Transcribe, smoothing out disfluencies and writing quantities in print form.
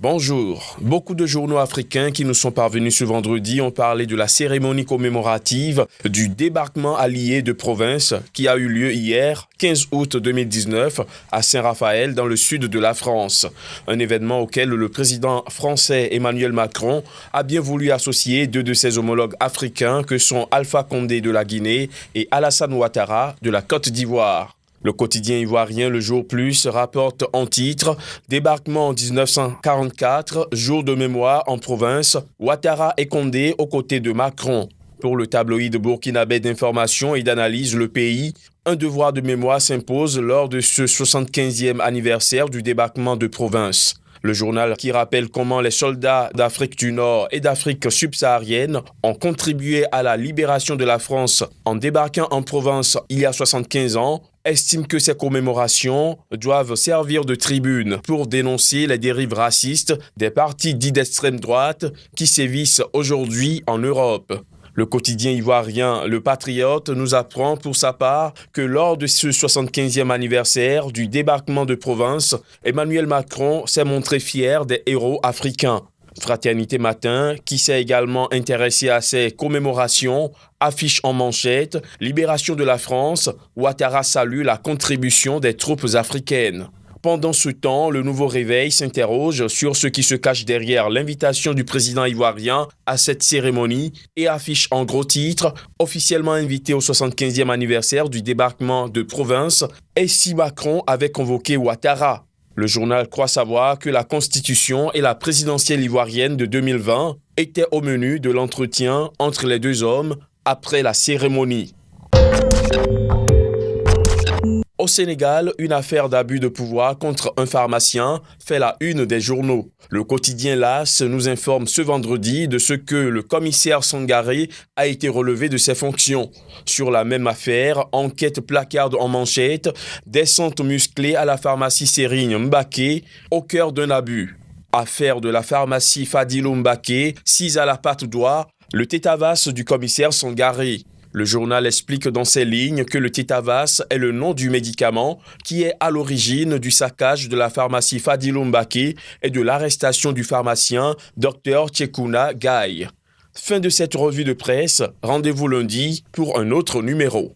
Bonjour. Beaucoup de journaux africains qui nous sont parvenus ce vendredi ont parlé de la cérémonie commémorative du débarquement allié de province qui a eu lieu hier, 15 août 2019, à Saint-Raphaël, dans le sud de la France. Un événement auquel le président français Emmanuel Macron a bien voulu associer deux de ses homologues africains que sont Alpha Condé de la Guinée et Alassane Ouattara de la Côte d'Ivoire. Le quotidien ivoirien Le Jour Plus rapporte en titre « Débarquement en 1944, jour de mémoire en province, Ouattara et Condé aux côtés de Macron ». Pour le tabloïd burkinabé d'information et d'analyse Le Pays, un devoir de mémoire s'impose lors de ce 75e anniversaire du débarquement de province. Le journal qui rappelle comment les soldats d'Afrique du Nord et d'Afrique subsaharienne ont contribué à la libération de la France en débarquant en province il y a 75 ans, estime que ces commémorations doivent servir de tribune pour dénoncer les dérives racistes des partis dits d'extrême droite qui sévissent aujourd'hui en Europe. Le quotidien ivoirien Le Patriote nous apprend pour sa part que lors de ce 75e anniversaire du débarquement de province, Emmanuel Macron s'est montré fier des héros africains. Fraternité Matin, qui s'est également intéressé à ces commémorations, affiche en manchette « Libération de la France, Ouattara salue la contribution des troupes africaines ». Pendant ce temps, le Nouveau Réveil s'interroge sur ce qui se cache derrière l'invitation du président ivoirien à cette cérémonie et affiche en gros titre « Officiellement invité au 75e anniversaire du débarquement de province, et si Macron avait convoqué Ouattara ?» Le journal croit savoir que la Constitution et la présidentielle ivoirienne de 2020 étaient au menu de l'entretien entre les deux hommes après la cérémonie. Au Sénégal, une affaire d'abus de pouvoir contre un pharmacien fait la une des journaux. Le quotidien LAS nous informe ce vendredi de ce que le commissaire Sangaré a été relevé de ses fonctions. Sur la même affaire, enquête placarde en manchette, descente musclée à la pharmacie Serigne Mbaké au cœur d'un abus. Affaire de la pharmacie Fadilou Mbaké, sise à la patte d'oie, le tétavas du commissaire Sangaré. Le journal explique dans ses lignes que le tétavas est le nom du médicament qui est à l'origine du saccage de la pharmacie Fadilou Mbaké et de l'arrestation du pharmacien Dr Tchekouna Gaye. Fin de cette revue de presse, rendez-vous lundi pour un autre numéro.